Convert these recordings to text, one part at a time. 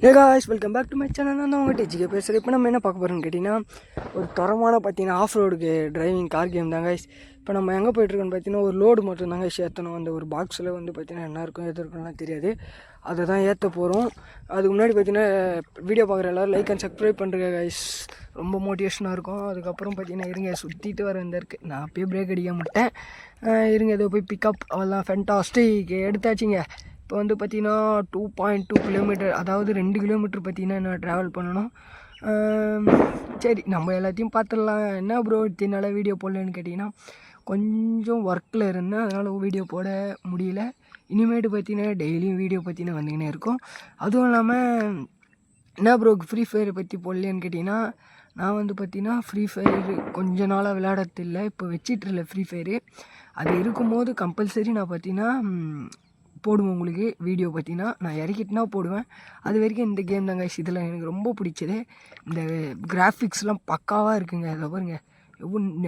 Hey guys, welcome back to my channel. நான் தான் உங்கள் டீச்சிக்கு பேசுகிறேன். இப்போ நம்ம என்ன பார்க்க போகிறோம்னு கேட்டிங்கன்னா ஒரு தரமான பார்த்தீங்கன்னா ஆஃப் ரோடுக்கு டிரைவிங் கார் கேம் தான் guys. இப்போ நம்ம எங்கே போய்ட்டுருக்கோன்னு பார்த்தீங்கன்னா ஒரு லோடு மட்டும் தாங்க ஏற்றணும். அந்த ஒரு பாக்ஸில் வந்து பார்த்தீங்கன்னா என்ன இருக்கும் எது இருக்கும்லாம் தெரியாது, அதை தான் ஏற்ற போகிறோம். அதுக்கு முன்னாடி பார்த்தீங்கன்னா வீடியோ பார்க்குற எல்லோரும் லைக் அண்ட் சப்ஸ்கிரைப் பண்ணுறேன் guys, ரொம்ப மோட்டிவேஷனாக இருக்கும். அதுக்கப்புறம் பார்த்தீங்கன்னா இருங்க சுற்றிட்டு வர இந்த இருக்குது, நான் அப்பயே பிரேக் அடிக்க மாட்டேன். இருங்க ஏதோ போய் பிக்கப் அவெல்லாம் ஃபென்டாஸ்டிக் எடுத்தாச்சுங்க. இப்போ வந்து பார்த்திங்கன்னா 2.2 கிலோமீட்டர், அதாவது 2 கிலோமீட்டர் பார்த்திங்கன்னா நான் ட்ராவல் பண்ணணும். சரி நம்ம எல்லாத்தையும் பார்த்துடலாம். என்ன ப்ரோ இத்தனால வீடியோ போடலன்னு கேட்டிங்கன்னா கொஞ்சம் ஒர்க்கில் இருந்தேன், அதனால் வீடியோ போட முடியல. இனிமேட்டு பார்த்திங்கன்னா டெய்லியும் வீடியோ பார்த்திங்கன்னா வந்துக்கினே இருக்கும். அதுவும் இல்லாமல் என்ன ப்ரோ ஃப்ரீ ஃபயரை பற்றி போடலேன்னு கேட்டிங்கன்னா, நான் வந்து பார்த்திங்கன்னா ஃப்ரீ ஃபயர் கொஞ்ச நாளாக விளையாடுறதில்லை, இப்போ வச்சிட்ருல ஃப்ரீ ஃபயரு. அது இருக்கும்போது கம்பல்சரி நான் பார்த்திங்கன்னா போடுவேன் உங்களுக்கு வீடியோ. பார்த்தீங்கன்னா நான் இறக்கிட்டுனா போடுவேன். அது வரைக்கும் இந்த கேம் தாங்க இதில் எனக்கு ரொம்ப பிடிச்சது. இந்த கிராஃபிக்ஸ்லாம் பக்காவாக இருக்குங்க. அதை பாருங்க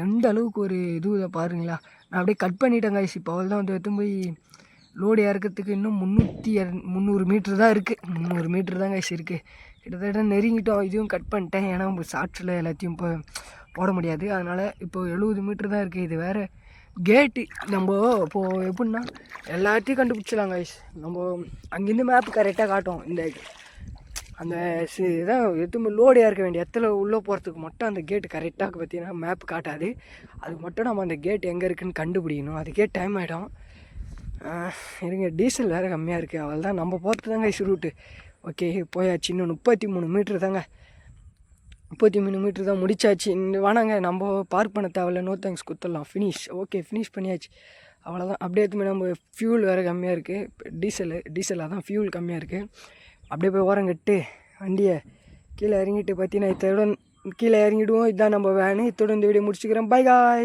எந்த அளவுக்கு ஒரு இதை பாருங்களா. நான் அப்படியே கட் பண்ணிட்டேங்க. இப்போ அவள் தான் வந்து எடுத்து போய் லோடு இறக்கிறதுக்கு இன்னும் 300 மீட்ரு தான் இருக்குது. 300 மீட்ரு தான் இருக்குது. கிட்டத்தட்ட நெருங்கிட்டோம். இதுவும் கட் பண்ணிட்டேன், ஏன்னா உங்கள் ஷார்ட்ஸில் எல்லாத்தையும் இப்போ போட முடியாது. அதனால் இப்போ 70 மீட்ரு தான் இருக்குது. இது வேறு கேட்டு நம்ம இப்போது எப்படின்னா எல்லாத்தையும் கண்டுபிடிச்சிடலாம் கைஸ். நம்ம அங்கேருந்து மேப் கரெக்டாக காட்டும். இந்த அந்த இதான் எதுவுமே லோடு இருக்க வேண்டிய இடத்துல உள்ளே போகிறதுக்கு மட்டும் அந்த கேட்டு கரெக்டாக பார்த்தீங்கன்னா மேப் காட்டாது. அதுக்கு மட்டும் நம்ம அந்த கேட் எங்கே இருக்குதுன்னு கண்டுபிடிக்கணும். அதுக்கே டைம் ஆகிடும். இருங்க டீசல் வேறு கம்மியாக இருக்குது. அவள் தான் நம்ம போகிறது தாங்க கைஸ் ரூட்டு. ஓகே போயாச்சு. இன்னும் 33 மீட்ரு தாங்க. 33 மீட்ரு தான் முடிச்சாச்சு. வேணாங்க நம்ம பார்க் பண்ண தேவையில்ல, நோ தேங்க்ஸ் கொடுத்துடலாம். ஃபினிஷ். ஓகே ஃபினிஷ் பண்ணியாச்சு, அவ்வளோதான். அப்படியே எடுத்துமே நம்ம ஃபியூல் வேறு கம்மியாக இருக்குது. டீசலாக தான் ஃபியூல் கம்மியாக இருக்குது. அப்படியே போய் ஓரங்கட்டு வண்டியை கீழே இறங்கிட்டு பார்த்தீங்கன்னா இத்தோட கீழே இறங்கிடுவோம். இதுதான் நம்ம வேனு. இத்தோட இந்த வீடியோ முடிச்சுக்கிறேன். பை காய்.